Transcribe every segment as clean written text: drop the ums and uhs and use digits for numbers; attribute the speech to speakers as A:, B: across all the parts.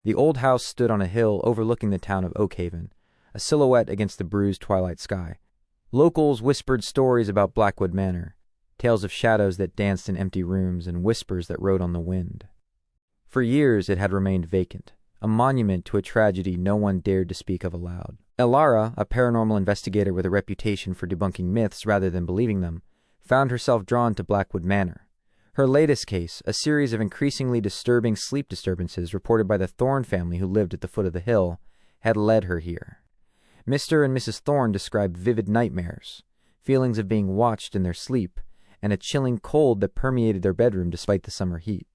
A: The old house stood on a hill overlooking the town of Oakhaven, a silhouette against the bruised twilight sky. Locals whispered stories about Blackwood Manor, tales of shadows that danced in empty rooms and whispers that rode on the wind. For years it had remained vacant, a monument to a tragedy no one dared to speak of aloud. Elara, a paranormal investigator with a reputation for debunking myths rather than believing them, found herself drawn to Blackwood Manor. Her latest case, a series of increasingly disturbing sleep disturbances reported by the Thorne family who lived at the foot of the hill, had led her here. Mr. and Mrs. Thorne described vivid nightmares, feelings of being watched in their sleep, and a chilling cold that permeated their bedroom despite the summer heat.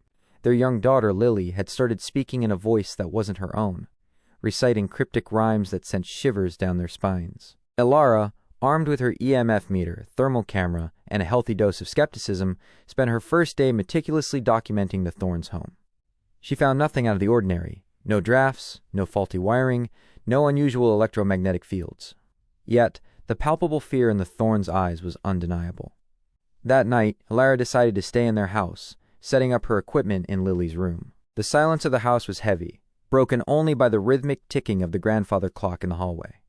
A: Their young daughter, Lily, had started speaking in a voice that wasn't her own, reciting cryptic rhymes that sent shivers down their spines. Elara, armed with her EMF meter, thermal camera, and a healthy dose of skepticism, spent her first day meticulously documenting the Thornes' home. She found nothing out of the ordinary. No drafts, no faulty wiring, no unusual electromagnetic fields. Yet, the palpable fear in the Thornes' eyes was undeniable. That night, Elara decided to stay in their house, setting up her equipment in Lily's room. The silence of the house was heavy, broken only by the rhythmic ticking of the grandfather clock in the hallway.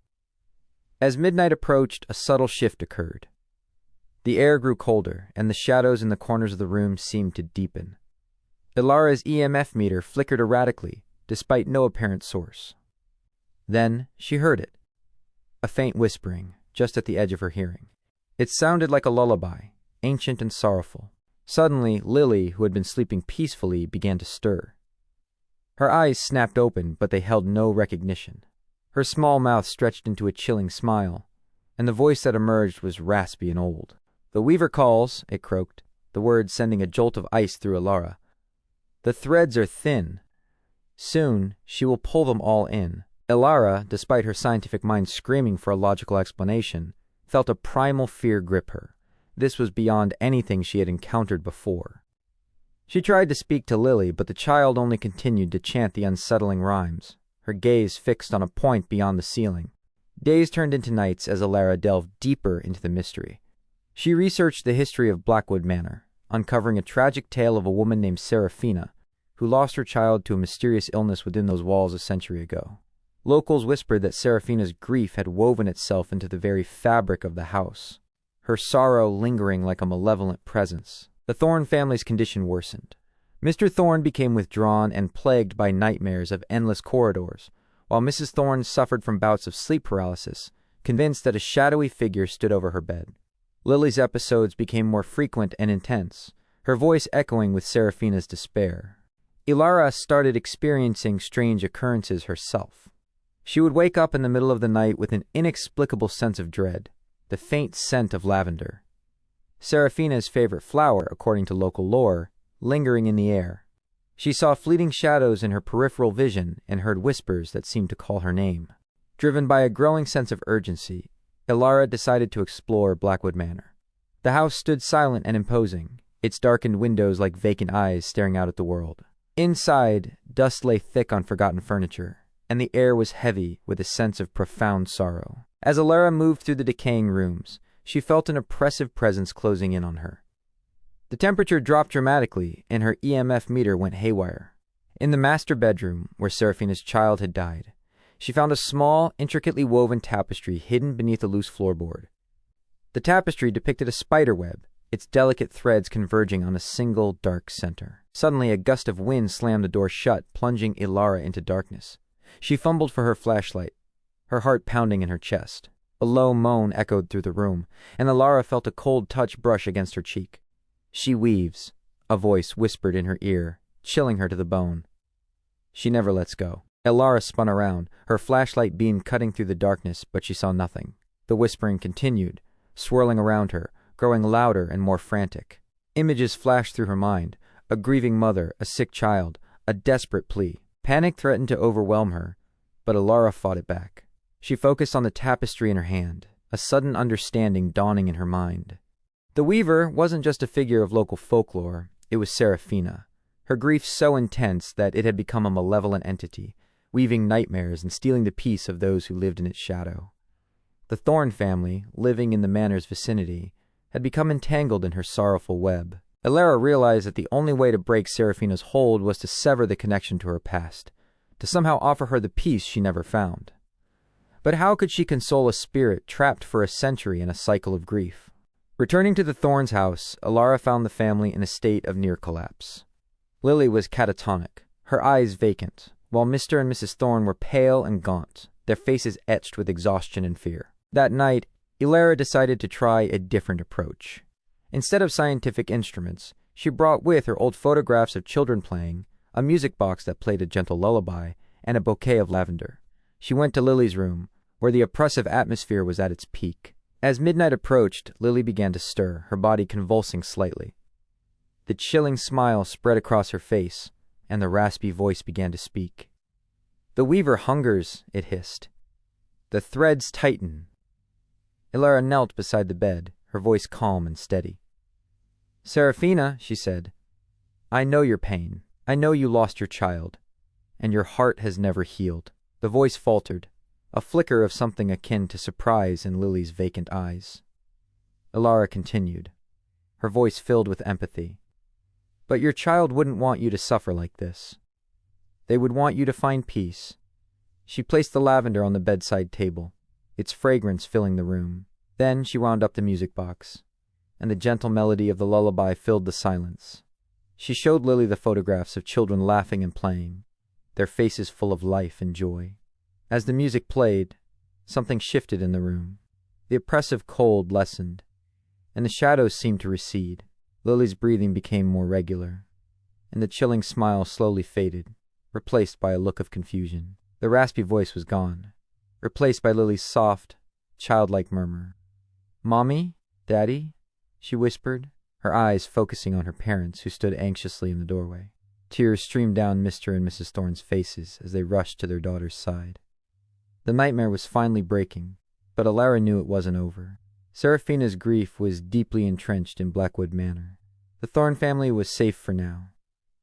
A: As midnight approached, a subtle shift occurred. The air grew colder, and the shadows in the corners of the room seemed to deepen. Elara's EMF meter flickered erratically, despite no apparent source. Then she heard it, a faint whispering, just at the edge of her hearing. It sounded like a lullaby, ancient and sorrowful. Suddenly, Lily, who had been sleeping peacefully, began to stir. Her eyes snapped open, but they held no recognition. Her small mouth stretched into a chilling smile, and the voice that emerged was raspy and old. "The weaver calls," it croaked, the words sending a jolt of ice through Elara. "The threads are thin. Soon, she will pull them all in." Elara, despite her scientific mind screaming for a logical explanation, felt a primal fear grip her. This was beyond anything she had encountered before. She tried to speak to Lily, but the child only continued to chant the unsettling rhymes, her gaze fixed on a point beyond the ceiling. Days turned into nights as Elara delved deeper into the mystery. She researched the history of Blackwood Manor, uncovering a tragic tale of a woman named Seraphina, who lost her child to a mysterious illness within those walls a century ago. Locals whispered that Seraphina's grief had woven itself into the very fabric of the house, her sorrow lingering like a malevolent presence. The Thorne family's condition worsened. Mr. Thorne became withdrawn and plagued by nightmares of endless corridors, while Mrs. Thorne suffered from bouts of sleep paralysis, convinced that a shadowy figure stood over her bed. Lily's episodes became more frequent and intense, her voice echoing with Seraphina's despair. Elara started experiencing strange occurrences herself. She would wake up in the middle of the night with an inexplicable sense of dread, the faint scent of lavender, Seraphina's favorite flower, according to local lore, lingering in the air. She saw fleeting shadows in her peripheral vision and heard whispers that seemed to call her name. Driven by a growing sense of urgency, Elara decided to explore Blackwood Manor. The house stood silent and imposing, its darkened windows like vacant eyes staring out at the world. Inside, dust lay thick on forgotten furniture, and the air was heavy with a sense of profound sorrow. As Elara moved through the decaying rooms, she felt an oppressive presence closing in on her. The temperature dropped dramatically, and her EMF meter went haywire. In the master bedroom, where Seraphina's child had died, she found a small, intricately woven tapestry hidden beneath a loose floorboard. The tapestry depicted a spider web, its delicate threads converging on a single dark center. Suddenly, a gust of wind slammed the door shut, plunging Elara into darkness. She fumbled for her flashlight, her heart pounding in her chest. A low moan echoed through the room, and Elara felt a cold touch brush against her cheek. "She weaves," a voice whispered in her ear, chilling her to the bone. She never lets go. Elara spun around, her flashlight beam cutting through the darkness, but she saw nothing. The whispering continued, swirling around her, growing louder and more frantic. Images flashed through her mind, a grieving mother, a sick child, a desperate plea. Panic threatened to overwhelm her, but Elara fought it back. She focused on the tapestry in her hand, a sudden understanding dawning in her mind. The weaver wasn't just a figure of local folklore, it was Seraphina, her grief so intense that it had become a malevolent entity, weaving nightmares and stealing the peace of those who lived in its shadow. The Thorne family, living in the manor's vicinity, had become entangled in her sorrowful web. Elara realized that the only way to break Seraphina's hold was to sever the connection to her past, to somehow offer her the peace she never found. But how could she console a spirit trapped for a century in a cycle of grief? Returning to the Thorns' house, Elara found the family in a state of near collapse. Lily was catatonic, her eyes vacant, while Mr. and Mrs. Thorn were pale and gaunt, their faces etched with exhaustion and fear. That night, Elara decided to try a different approach. Instead of scientific instruments, she brought with her old photographs of children playing, a music box that played a gentle lullaby, and a bouquet of lavender. She went to Lily's room, where the oppressive atmosphere was at its peak. As midnight approached, Lily began to stir, her body convulsing slightly. The chilling smile spread across her face, and the raspy voice began to speak. "The weaver hungers," it hissed. "The threads tighten." Elara knelt beside the bed, her voice calm and steady. "Seraphina," she said, "I know your pain. I know you lost your child, and your heart has never healed." The voice faltered, a flicker of something akin to surprise in Lily's vacant eyes. Elara continued, her voice filled with empathy. "But your child wouldn't want you to suffer like this. They would want you to find peace." She placed the lavender on the bedside table, its fragrance filling the room. Then she wound up the music box, and the gentle melody of the lullaby filled the silence. She showed Lily the photographs of children laughing and playing, their faces full of life and joy. As the music played, something shifted in the room. The oppressive cold lessened, and the shadows seemed to recede. Lily's breathing became more regular, and the chilling smile slowly faded, replaced by a look of confusion. The raspy voice was gone, replaced by Lily's soft, childlike murmur. "Mommy? Daddy?" she whispered, her eyes focusing on her parents who stood anxiously in the doorway. Tears streamed down Mr. and Mrs. Thorn's faces as they rushed to their daughter's side. The nightmare was finally breaking, but Elara knew it wasn't over. Seraphina's grief was deeply entrenched in Blackwood Manor. The Thorn family was safe for now,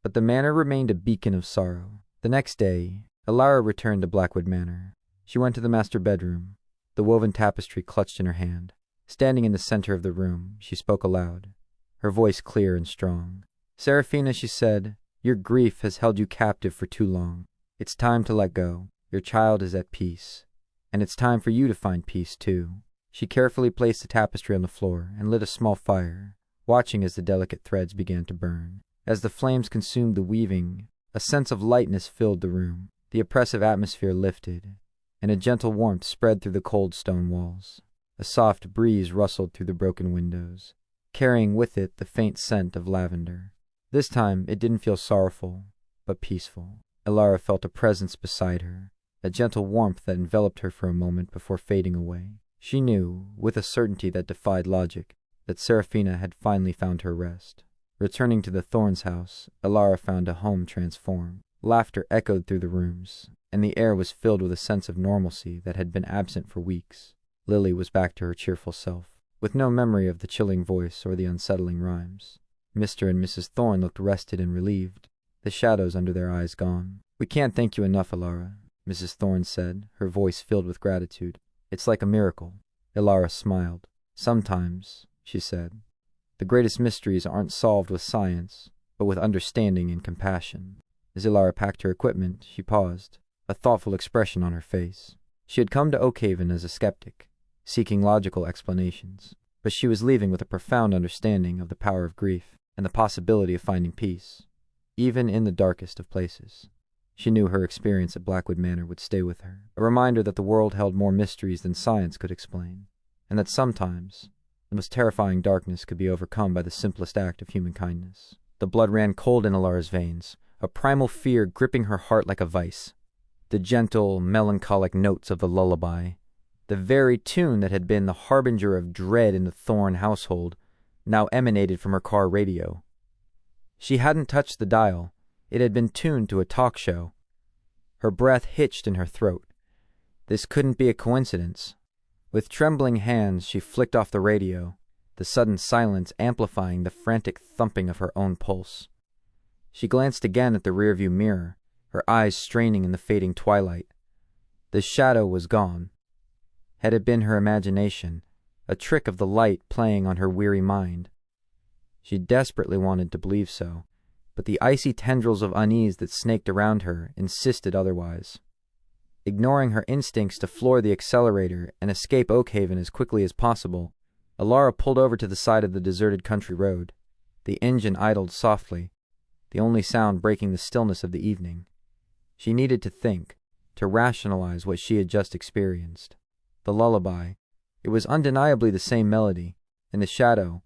A: but the manor remained a beacon of sorrow. The next day, Elara returned to Blackwood Manor. She went to the master bedroom, the woven tapestry clutched in her hand. Standing in the center of the room, she spoke aloud, her voice clear and strong. "Seraphina," she said, "your grief has held you captive for too long. It's time to let go. Your child is at peace, and it's time for you to find peace, too." She carefully placed the tapestry on the floor and lit a small fire, watching as the delicate threads began to burn. As the flames consumed the weaving, a sense of lightness filled the room. The oppressive atmosphere lifted, and a gentle warmth spread through the cold stone walls. A soft breeze rustled through the broken windows, carrying with it the faint scent of lavender. This time it didn't feel sorrowful, but peaceful. Elara felt a presence beside her, a gentle warmth that enveloped her for a moment before fading away. She knew, with a certainty that defied logic, that Seraphina had finally found her rest. Returning to the Thorns' house, Elara found a home transformed. Laughter echoed through the rooms, and the air was filled with a sense of normalcy that had been absent for weeks. Lily was back to her cheerful self, with no memory of the chilling voice or the unsettling rhymes. Mr. and Mrs. Thorn looked rested and relieved, the shadows under their eyes gone. "We can't thank you enough, Elara," Mrs. Thorn said, her voice filled with gratitude. "It's like a miracle." Elara smiled. "Sometimes," she said, "the greatest mysteries aren't solved with science, but with understanding and compassion." As Elara packed her equipment, she paused, a thoughtful expression on her face. She had come to Oakhaven as a skeptic, seeking logical explanations, but she was leaving with a profound understanding of the power of grief and the possibility of finding peace, even in the darkest of places. She knew her experience at Blackwood Manor would stay with her, a reminder that the world held more mysteries than science could explain, and that sometimes the most terrifying darkness could be overcome by the simplest act of human kindness. The blood ran cold in Elara's veins, a primal fear gripping her heart like a vice. The gentle, melancholic notes of the lullaby, the very tune that had been the harbinger of dread in the Thorn household, now emanated from her car radio. She hadn't touched the dial. It had been tuned to a talk show. Her breath hitched in her throat. This couldn't be a coincidence. With trembling hands, she flicked off the radio, the sudden silence amplifying the frantic thumping of her own pulse. She glanced again at the rearview mirror, her eyes straining in the fading twilight. The shadow was gone. Had it been her imagination, a trick of the light playing on her weary mind? She desperately wanted to believe so, but the icy tendrils of unease that snaked around her insisted otherwise. Ignoring her instincts to floor the accelerator and escape Oakhaven as quickly as possible, Elara pulled over to the side of the deserted country road. The engine idled softly, the only sound breaking the stillness of the evening. She needed to think, to rationalize what she had just experienced. The lullaby. It was undeniably the same melody. In the shadow,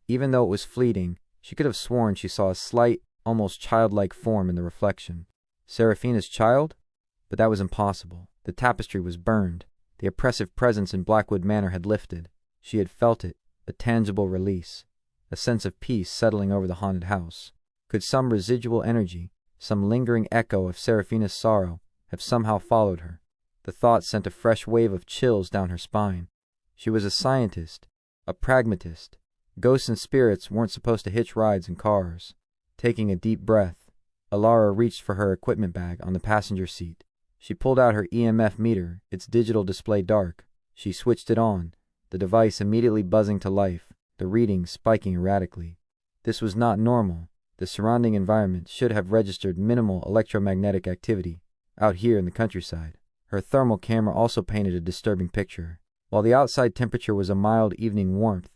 A: even though it was fleeting, she could have sworn she saw a slight, almost childlike form in the reflection. Seraphina's child? But that was impossible. The tapestry was burned. The oppressive presence in Blackwood Manor had lifted. She had felt it, a tangible release, a sense of peace settling over the haunted house. Could some residual energy, some lingering echo of Seraphina's sorrow, have somehow followed her? The thought sent a fresh wave of chills down her spine. She was a scientist, a pragmatist. Ghosts and spirits weren't supposed to hitch rides in cars. Taking a deep breath, Elara reached for her equipment bag on the passenger seat. She pulled out her EMF meter, its digital display dark. She switched it on, the device immediately buzzing to life, the readings spiking erratically. This was not normal. The surrounding environment should have registered minimal electromagnetic activity out here in the countryside. Her thermal camera also painted a disturbing picture. While the outside temperature was a mild evening warmth,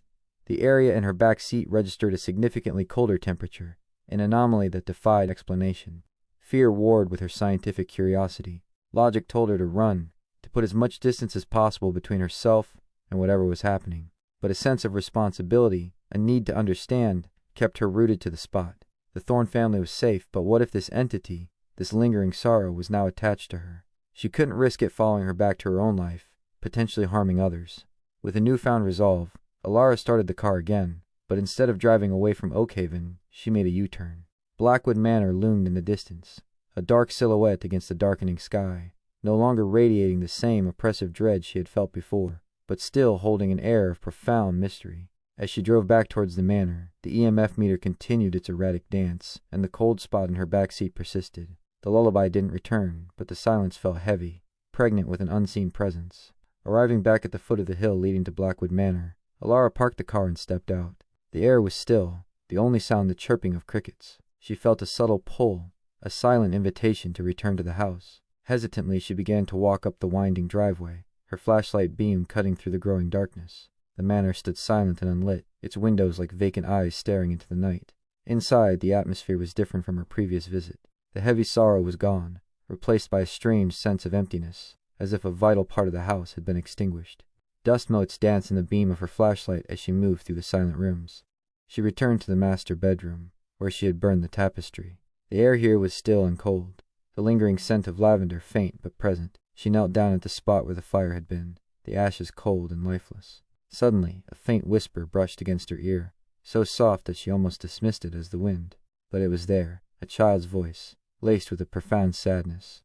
A: the area in her back seat registered a significantly colder temperature, an anomaly that defied explanation. Fear warred with her scientific curiosity. Logic told her to run, to put as much distance as possible between herself and whatever was happening. But a sense of responsibility, a need to understand, kept her rooted to the spot. The Thorne family was safe, but what if this entity, this lingering sorrow, was now attached to her? She couldn't risk it following her back to her own life, potentially harming others. With a newfound resolve, Elara started the car again, but instead of driving away from Oakhaven, she made a U-turn. Blackwood Manor loomed in the distance, a dark silhouette against the darkening sky, no longer radiating the same oppressive dread she had felt before, but still holding an air of profound mystery. As she drove back towards the manor, the EMF meter continued its erratic dance, and the cold spot in her backseat persisted. The lullaby didn't return, but the silence felt heavy, pregnant with an unseen presence. Arriving back at the foot of the hill leading to Blackwood Manor, Elara parked the car and stepped out. The air was still, the only sound the chirping of crickets. She felt a subtle pull, a silent invitation to return to the house. Hesitantly she began to walk up the winding driveway, her flashlight beam cutting through the growing darkness. The manor stood silent and unlit, its windows like vacant eyes staring into the night. Inside, the atmosphere was different from her previous visit. The heavy sorrow was gone, replaced by a strange sense of emptiness, as if a vital part of the house had been extinguished. Dust motes danced in the beam of her flashlight as she moved through the silent rooms. She returned to the master bedroom, where she had burned the tapestry. The air here was still and cold, the lingering scent of lavender faint but present. She knelt down at the spot where the fire had been, the ashes cold and lifeless. Suddenly, a faint whisper brushed against her ear, so soft that she almost dismissed it as the wind. But it was there, a child's voice, laced with a profound sadness.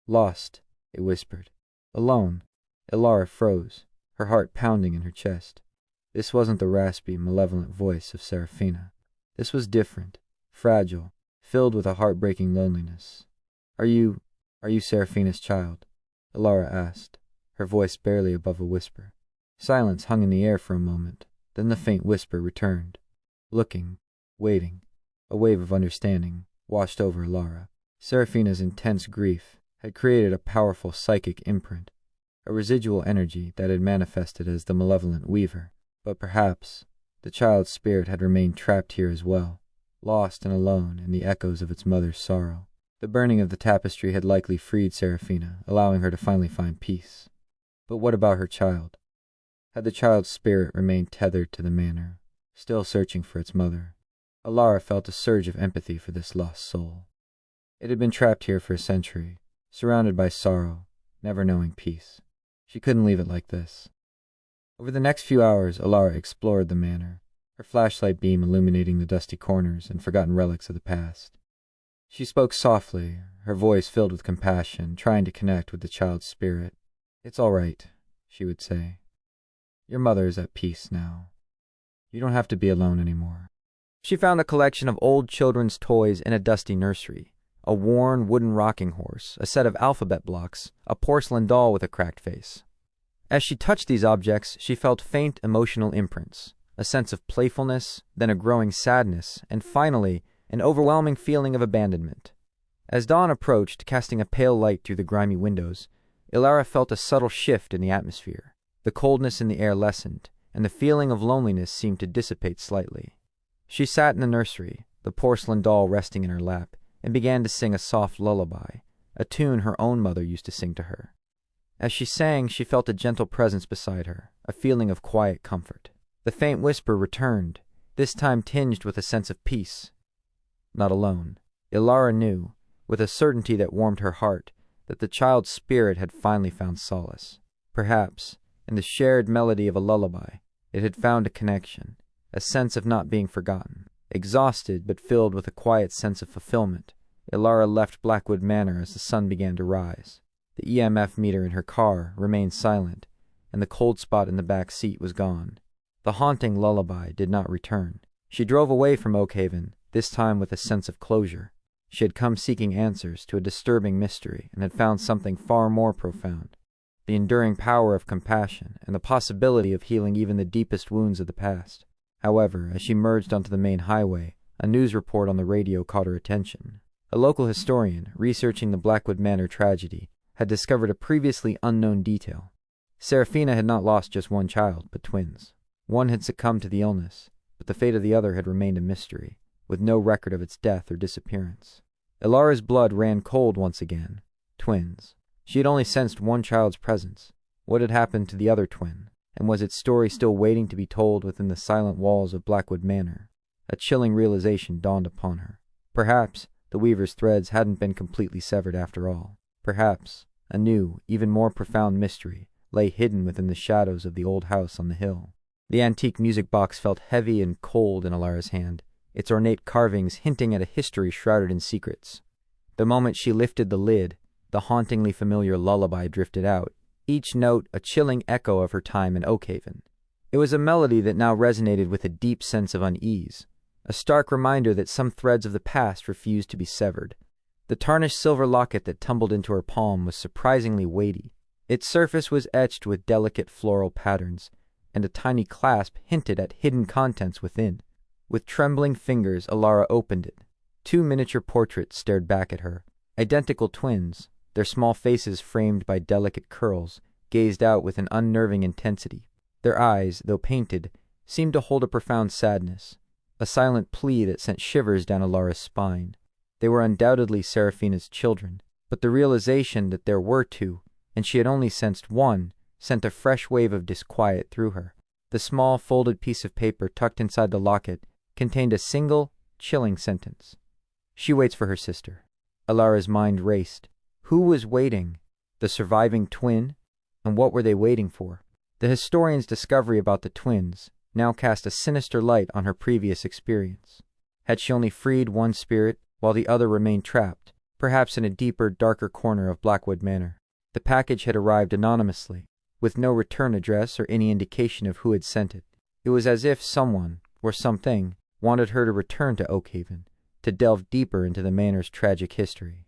A: "Lost," it whispered. "Alone." Elara froze, her heart pounding in her chest. This wasn't the raspy, malevolent voice of Seraphina. This was different, fragile, filled with a heartbreaking loneliness. Are you Seraphina's child?" Elara asked, her voice barely above a whisper. Silence hung in the air for a moment, then the faint whisper returned. Looking, waiting, a wave of understanding washed over Elara. Seraphina's intense grief had created a powerful psychic imprint, a residual energy that had manifested as the malevolent weaver. But perhaps the child's spirit had remained trapped here as well, lost and alone in the echoes of its mother's sorrow. The burning of the tapestry had likely freed Seraphina, allowing her to finally find peace. But what about her child? Had the child's spirit remained tethered to the manor, still searching for its mother? Elara felt a surge of empathy for this lost soul. It had been trapped here for a century, surrounded by sorrow, never knowing peace. She couldn't leave it like this. Over the next few hours, Elara explored the manor, her flashlight beam illuminating the dusty corners and forgotten relics of the past. She spoke softly, her voice filled with compassion, trying to connect with the child's spirit. "It's all right," she would say. "Your mother is at peace now. You don't have to be alone anymore." She found a collection of old children's toys in a dusty nursery. A worn wooden rocking horse, a set of alphabet blocks, a porcelain doll with a cracked face. As she touched these objects, she felt faint emotional imprints, a sense of playfulness, then a growing sadness, and finally, an overwhelming feeling of abandonment. As dawn approached, casting a pale light through the grimy windows, Elara felt a subtle shift in the atmosphere. The coldness in the air lessened, and the feeling of loneliness seemed to dissipate slightly. She sat in the nursery, the porcelain doll resting in her lap, and began to sing a soft lullaby, a tune her own mother used to sing to her. As she sang, she felt a gentle presence beside her, a feeling of quiet comfort. The faint whisper returned, this time tinged with a sense of peace. Not alone. Elara knew, with a certainty that warmed her heart, that the child's spirit had finally found solace. Perhaps, in the shared melody of a lullaby, it had found a connection, a sense of not being forgotten. Exhausted but filled with a quiet sense of fulfillment, Elara left Blackwood Manor as the sun began to rise. The EMF meter in her car remained silent, and the cold spot in the back seat was gone. The haunting lullaby did not return. She drove away from Oakhaven, this time with a sense of closure. She had come seeking answers to a disturbing mystery and had found something far more profound: the enduring power of compassion and the possibility of healing even the deepest wounds of the past. However, as she merged onto the main highway, a news report on the radio caught her attention. A local historian, researching the Blackwood Manor tragedy, had discovered a previously unknown detail. Seraphina had not lost just one child, but twins. One had succumbed to the illness, but the fate of the other had remained a mystery, with no record of its death or disappearance. Elara's blood ran cold once again. Twins. She had only sensed one child's presence. What had happened to the other twin? And was its story still waiting to be told within the silent walls of Blackwood Manor? A chilling realization dawned upon her. Perhaps the weaver's threads hadn't been completely severed after all. Perhaps a new, even more profound mystery lay hidden within the shadows of the old house on the hill. The antique music box felt heavy and cold in Elara's hand, its ornate carvings hinting at a history shrouded in secrets. The moment she lifted the lid, the hauntingly familiar lullaby drifted out, each note a chilling echo of her time in Oakhaven. It was a melody that now resonated with a deep sense of unease, a stark reminder that some threads of the past refused to be severed. The tarnished silver locket that tumbled into her palm was surprisingly weighty. Its surface was etched with delicate floral patterns, and a tiny clasp hinted at hidden contents within. With trembling fingers, Elara opened it. 2 miniature portraits stared back at her. Identical twins, their small faces framed by delicate curls, gazed out with an unnerving intensity. Their eyes, though painted, seemed to hold a profound sadness, a silent plea that sent shivers down Elara's spine. They were undoubtedly Seraphina's children, but the realization that there were two, and she had only sensed one, sent a fresh wave of disquiet through her. The small folded piece of paper tucked inside the locket contained a single, chilling sentence. "She waits for her sister." Elara's mind raced. Who was waiting? The surviving twin? And what were they waiting for? The historian's discovery about the twins now cast a sinister light on her previous experience. Had she only freed one spirit, while the other remained trapped, perhaps in a deeper, darker corner of Blackwood Manor? The package had arrived anonymously, with no return address or any indication of who had sent it. It was as if someone, or something, wanted her to return to Oakhaven, to delve deeper into the manor's tragic history.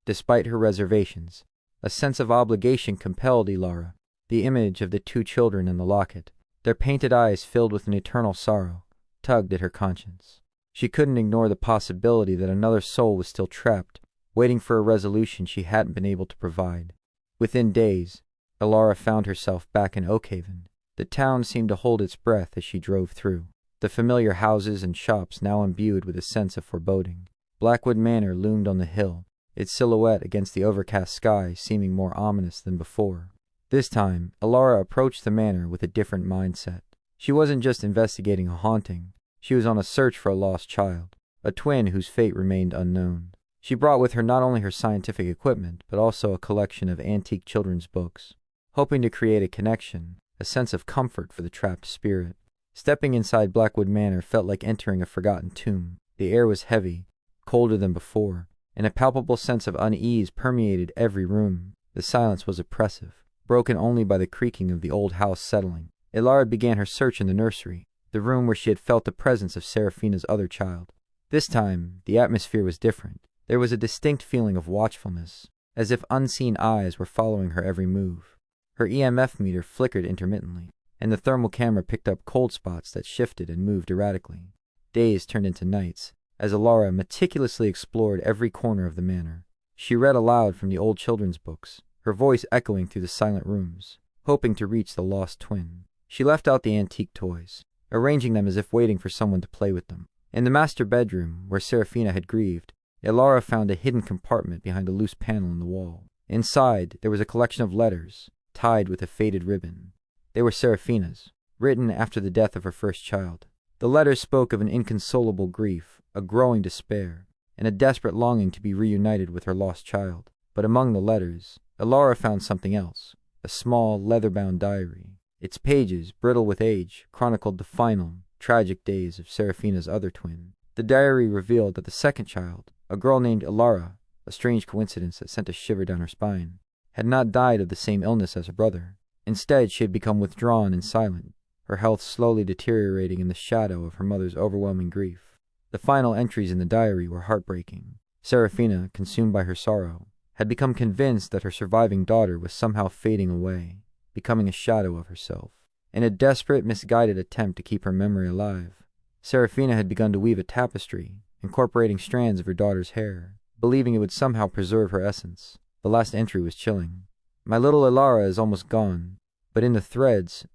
A: Despite her reservations, a sense of obligation compelled Elara. The image of the 2 children in the locket, their painted eyes filled with an eternal sorrow, tugged at her conscience. She couldn't ignore the possibility that another soul was still trapped, waiting for a resolution she hadn't been able to provide. Within days, Elara found herself back in Oakhaven. The town seemed to hold its breath as she drove through, the familiar houses and shops now imbued with a sense of foreboding. Blackwood Manor loomed on the hill, its silhouette against the overcast sky seeming more ominous than before. This time, Elara approached the manor with a different mindset. She wasn't just investigating a haunting. She was on a search for a lost child, a twin whose fate remained unknown. She brought with her not only her scientific equipment, but also a collection of antique children's books, hoping to create a connection, a sense of comfort for the trapped spirit. Stepping inside Blackwood Manor felt like entering a forgotten tomb. The air was heavy, colder than before, and a palpable sense of unease permeated every room. The silence was oppressive, broken only by the creaking of the old house settling. Elara began her search in the nursery, the room where she had felt the presence of Seraphina's other child. This time, the atmosphere was different. There was a distinct feeling of watchfulness, as if unseen eyes were following her every move. Her EMF meter flickered intermittently, and the thermal camera picked up cold spots that shifted and moved erratically. Days turned into nights, as Elara meticulously explored every corner of the manor. She read aloud from the old children's books, her voice echoing through the silent rooms, hoping to reach the lost twin. She left out the antique toys, arranging them as if waiting for someone to play with them. In the master bedroom, where Seraphina had grieved, Elara found a hidden compartment behind a loose panel in the wall. Inside, there was a collection of letters, tied with a faded ribbon. They were Seraphina's, written after the death of her first child. The letters spoke of an inconsolable grief, a growing despair, and a desperate longing to be reunited with her lost child. But among the letters, Elara found something else, a small, leather-bound diary. Its pages, brittle with age, chronicled the final, tragic days of Seraphina's other twin. The diary revealed that the second child, a girl named Elara, a strange coincidence that sent a shiver down her spine, had not died of the same illness as her brother. Instead, she had become withdrawn and silent, her health slowly deteriorating in the shadow of her mother's overwhelming grief. The final entries in the diary were heartbreaking. Seraphina, consumed by her sorrow, had become convinced that her surviving daughter was somehow fading away, becoming a shadow of herself. In a desperate, misguided attempt to keep her memory alive, Seraphina had begun to weave a tapestry, incorporating strands of her daughter's hair, believing it would somehow preserve her essence. The last entry was chilling. My little Elara is almost gone, but in the threads,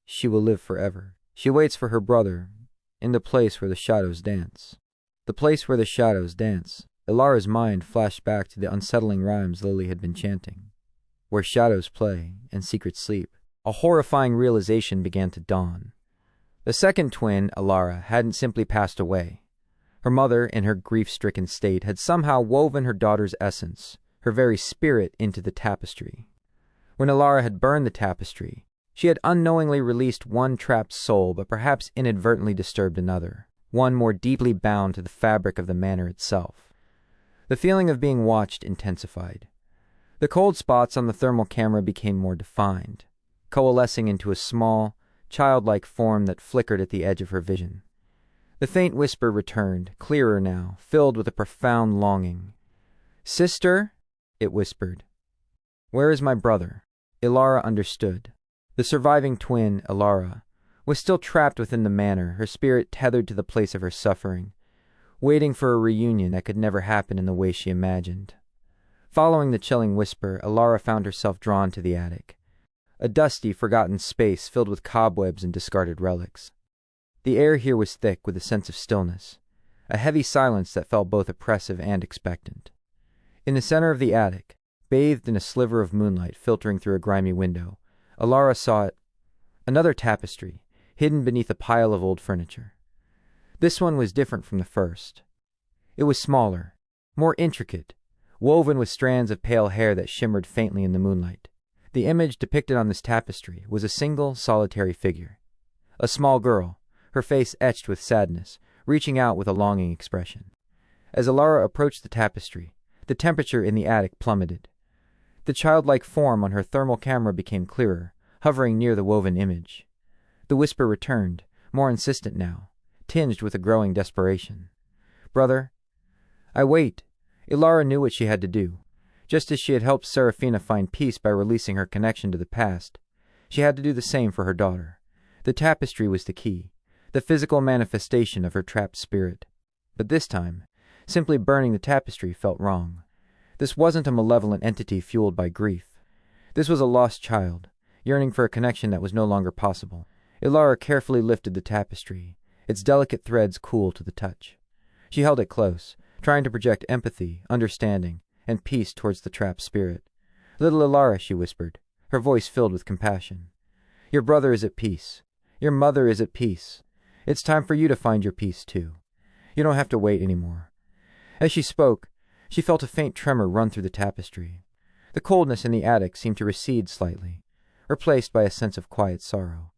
A: she will live forever. She waits for her brother, in the place where the shadows dance. The place where the shadows dance. Elara's mind flashed back to the unsettling rhymes Lily had been chanting. Where shadows play and secrets sleep. A horrifying realization began to dawn. The second twin, Elara, hadn't simply passed away. Her mother, in her grief-stricken state, had somehow woven her daughter's essence, her very spirit, into the tapestry. When Elara had burned the tapestry, she had unknowingly released one trapped soul, but perhaps inadvertently disturbed another, one more deeply bound to the fabric of the manor itself. The feeling of being watched intensified. The cold spots on the thermal camera became more defined, coalescing into a small, childlike form that flickered at the edge of her vision. The faint whisper returned, clearer now, filled with a profound longing. "Sister," it whispered. "Where is my brother?" Elara understood. The surviving twin, Elara, was still trapped within the manor, her spirit tethered to the place of her suffering, waiting for a reunion that could never happen in the way she imagined. Following the chilling whisper, Elara found herself drawn to the attic, a dusty, forgotten space filled with cobwebs and discarded relics. The air here was thick with a sense of stillness, a heavy silence that felt both oppressive and expectant. In the center of the attic, bathed in a sliver of moonlight filtering through a grimy window, Elara saw it, another tapestry, hidden beneath a pile of old furniture. This one was different from the first. It was smaller, more intricate, woven with strands of pale hair that shimmered faintly in the moonlight. The image depicted on this tapestry was a single, solitary figure. A small girl, her face etched with sadness, reaching out with a longing expression. As Elara approached the tapestry, the temperature in the attic plummeted. The childlike form on her thermal camera became clearer, hovering near the woven image. The whisper returned, more insistent now, tinged with a growing desperation. "Brother, I wait." Elara knew what she had to do. Just as she had helped Seraphina find peace by releasing her connection to the past, she had to do the same for her daughter. The tapestry was the key, the physical manifestation of her trapped spirit. But this time, simply burning the tapestry felt wrong. This wasn't a malevolent entity fueled by grief. This was a lost child, yearning for a connection that was no longer possible. Elara carefully lifted the tapestry, its delicate threads cool to the touch. She held it close, trying to project empathy, understanding, and peace towards the trapped spirit. "Little Elara," she whispered, her voice filled with compassion. "Your brother is at peace. Your mother is at peace. It's time for you to find your peace, too. You don't have to wait anymore." As she spoke, she felt a faint tremor run through the tapestry. The coldness in the attic seemed to recede slightly, replaced by a sense of quiet sorrow.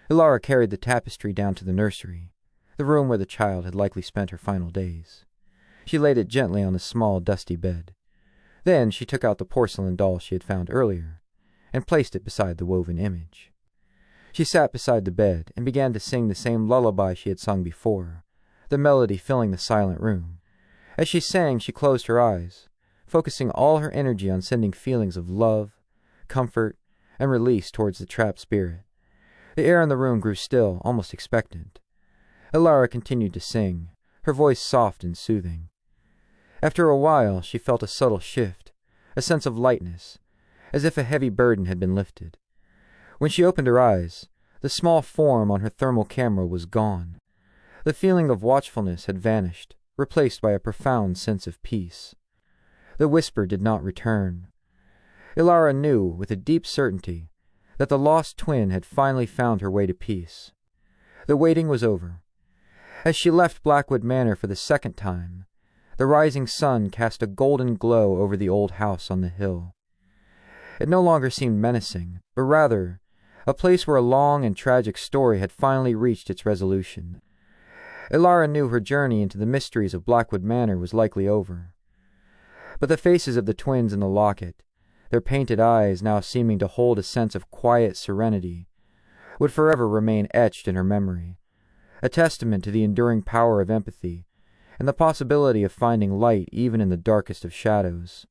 A: Elara carried the tapestry down to the nursery, the room where the child had likely spent her final days. She laid it gently on the small, dusty bed. Then she took out the porcelain doll she had found earlier and placed it beside the woven image. She sat beside the bed and began to sing the same lullaby she had sung before, the melody filling the silent room. As she sang, she closed her eyes, focusing all her energy on sending feelings of love, comfort, and release towards the trapped spirit. The air in the room grew still, almost expectant. Elara continued to sing, her voice soft and soothing. After a while, she felt a subtle shift, a sense of lightness, as if a heavy burden had been lifted. When she opened her eyes, the small form on her thermal camera was gone. The feeling of watchfulness had vanished, replaced by a profound sense of peace. The whisper did not return. Elara knew, with a deep certainty, that the lost twin had finally found her way to peace. The waiting was over. As she left Blackwood Manor for the second time, the rising sun cast a golden glow over the old house on the hill. It no longer seemed menacing, but rather a place where a long and tragic story had finally reached its resolution. Elara knew her journey into the mysteries of Blackwood Manor was likely over. But the faces of the twins in the locket, their painted eyes now seeming to hold a sense of quiet serenity, would forever remain etched in her memory, a testament to the enduring power of empathy and the possibility of finding light even in the darkest of shadows.